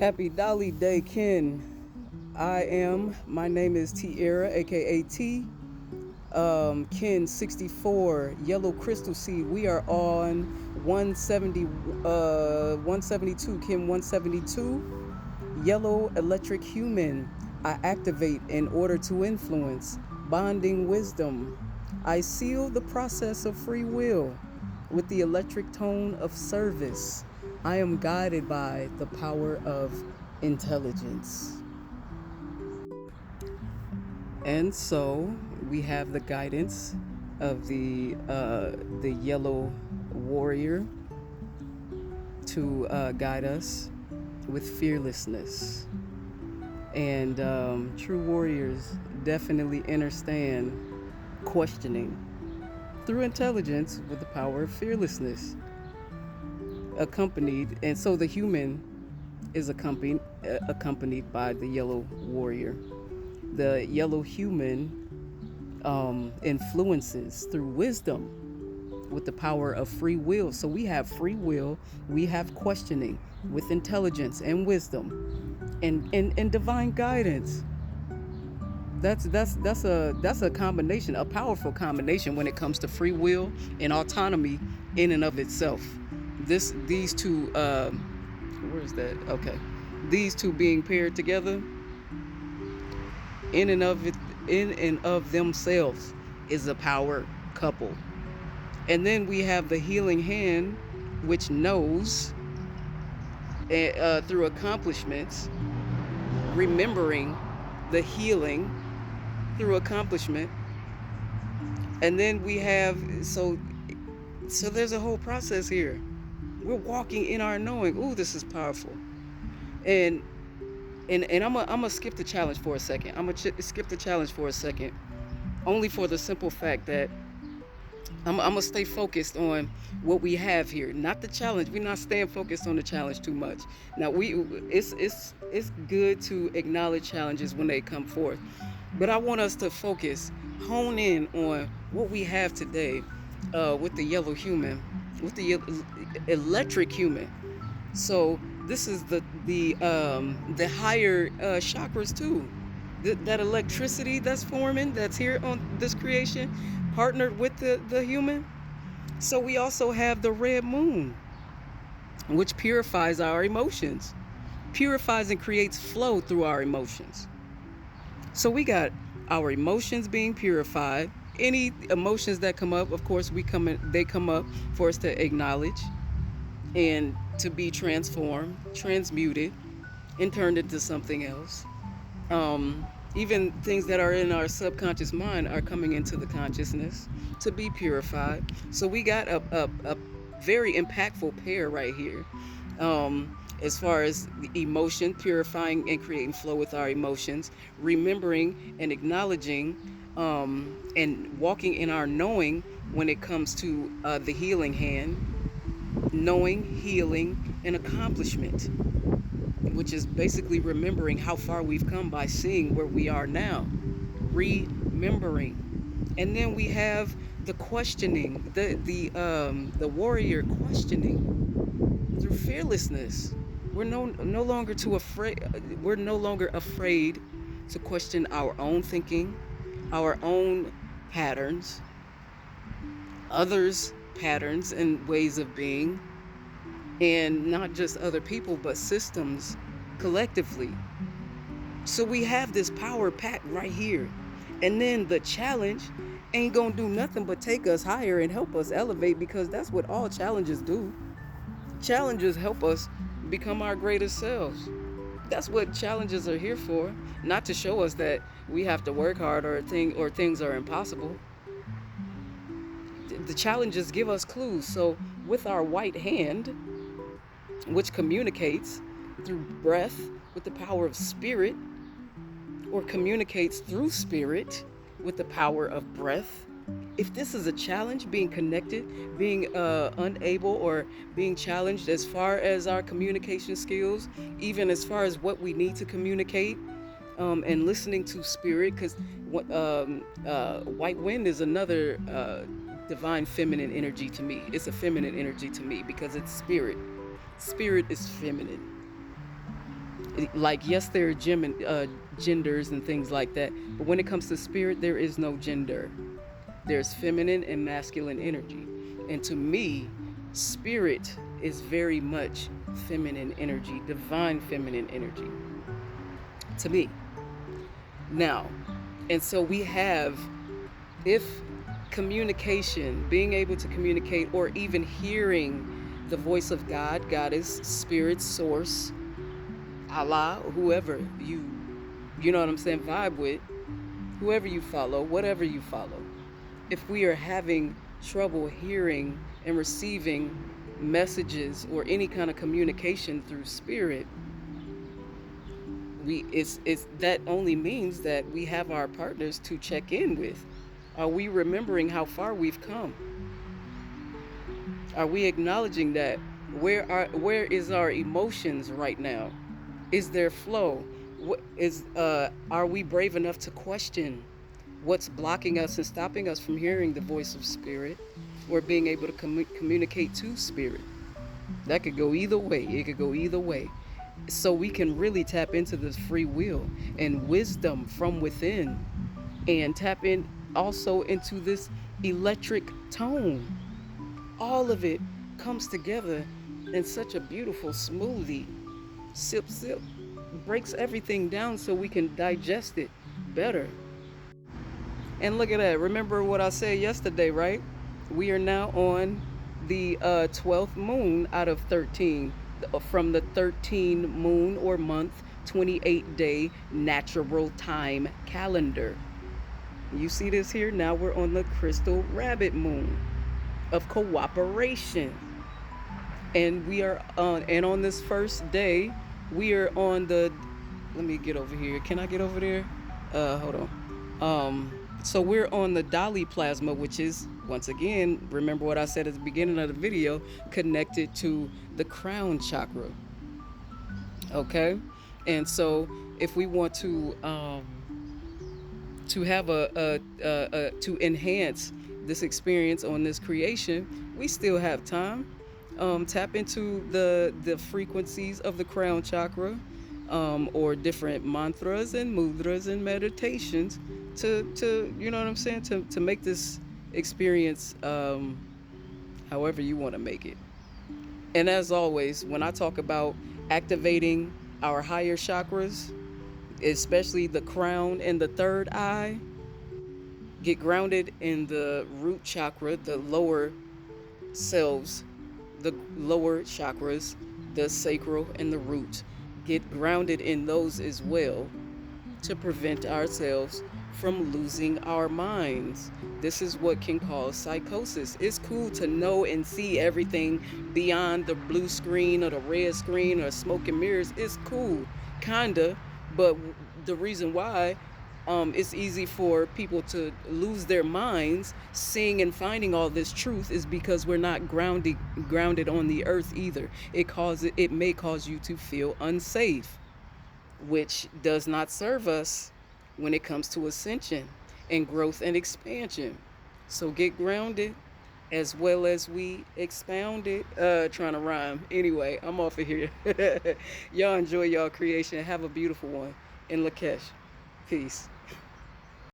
Happy Dali Day, Ken. My name is Tierra, aka T. Ken 64, Yellow Crystal Seed. We are on 170, 172, Ken 172. Yellow Electric Human. I activate in order to influence. Bonding Wisdom. I seal the process of free will with the electric tone of service. I am guided by the power of intelligence. And so we have the guidance of the yellow warrior to guide us with fearlessness. And true warriors definitely understand questioning through intelligence with the power of fearlessness. And so the human is accompanied by the yellow warrior. The yellow human influences through wisdom with the power of free will. So we have free will, we have questioning with intelligence and wisdom and divine guidance. That's a combination, a powerful combination when it comes to free will and autonomy in and of itself. These two where's that? Okay. These two being paired together in and of it in and of themselves is a power couple. And then we have the healing hand, which knows through accomplishments, remembering the healing through accomplishment. And then we have so there's a whole process here. We're walking in our knowing. Ooh, this is powerful. And I'm gonna skip the challenge for a second. Skip the challenge for a second, only for the simple fact that I'm gonna stay focused on what we have here, not the challenge. We're not staying focused on the challenge too much. Now it's good to acknowledge challenges when they come forth, but I want us to hone in on what we have today with the yellow human, with the electric human. So this is the higher chakras too. That electricity that's forming, that's here on this creation, partnered with the human. So we also have the red moon, which purifies our emotions, purifies and creates flow through our emotions. So we got our emotions being purified. Any emotions that come up, of course, they come up for us to acknowledge and to be transformed, transmuted, and turned into something else. Even things that are in our subconscious mind are coming into the consciousness to be purified. So we got a very impactful pair right here. As far as the emotion, purifying and creating flow with our emotions, remembering and acknowledging, and walking in our knowing when it comes to the healing hand, knowing, healing, and accomplishment, which is basically remembering how far we've come by seeing where we are now, remembering. And then we have the questioning, the warrior questioning through fearlessness. We're no longer too afraid. We're no longer afraid to question our own thinking, our own patterns, others' patterns and ways of being, and not just other people, but systems collectively. So we have this power pack right here. And then the challenge ain't gonna do nothing but take us higher and help us elevate, because that's what all challenges do. Challenges help us become our greatest selves. That's what challenges are here for, not to show us that we have to work hard or things are impossible. The challenges give us clues. So with our white hand, which communicates through breath with the power of spirit, or communicates through spirit with the power of breath. If this is a challenge, being connected, being unable or being challenged as far as our communication skills, even as far as what we need to communicate, and listening to spirit, because white wind is another divine feminine energy to me. It's a feminine energy to me because it's spirit. Spirit is feminine. Like, yes, there are genders and things like that, but when it comes to spirit, there is no gender. There's feminine and masculine energy. And to me, spirit is very much feminine energy, divine feminine energy, to me. Now, and so we have, if communication, being able to communicate, or even hearing the voice of God, Goddess, Spirit, Source, Allah, whoever you know what I'm saying, vibe with, whoever you follow, whatever you follow. If we are having trouble hearing and receiving messages or any kind of communication through spirit, it's that only means that we have our partners to check in with. Are we remembering how far we've come? Are we acknowledging that? Where is our emotions right now? Is there flow? Are we brave enough to question what's blocking us and stopping us from hearing the voice of spirit, or being able to communicate to spirit? That could go either way. It could go either way. So we can really tap into this free will and wisdom from within, and tap in also into this electric tone. All of it comes together in such a beautiful smoothie. Sip, sip, breaks everything down so we can digest it better. And look at that. Remember what I said yesterday, right? We are now on the 12th moon out of 13, from the 13 moon or month, 28-day natural time calendar. You see this here? Now we're on the crystal rabbit moon of cooperation. And we are on this first day, we are on the, let me get over here. Can I get over there? Hold on. So we're on the Dali plasma, which is, once again, remember what I said at the beginning of the video, connected to the crown chakra. Okay? And so if we want to have to enhance this experience on this creation, we still have time. Tap into the frequencies of the crown chakra, or different mantras and mudras and meditations to you know what I'm saying, to make this experience, however you want to make it. And as always, when I talk about activating our higher chakras, especially the crown and the third eye, get grounded in the root chakra, the lower selves, the lower chakras, the sacral and the root. Get grounded in those as well, to prevent ourselves from losing our minds. This is what can cause psychosis. It's cool to know and see everything beyond the blue screen or the red screen or smoke and mirrors. It's cool, kinda, but the reason why it's easy for people to lose their minds seeing and finding all this truth is because we're not grounded on the earth either. It may cause you to feel unsafe, which does not serve us when it comes to ascension and growth and expansion. So get grounded as well as we expound it. Trying to rhyme. Anyway, I'm off of here. Y'all enjoy y'all creation. Have a beautiful one. In Lakesh. Peace.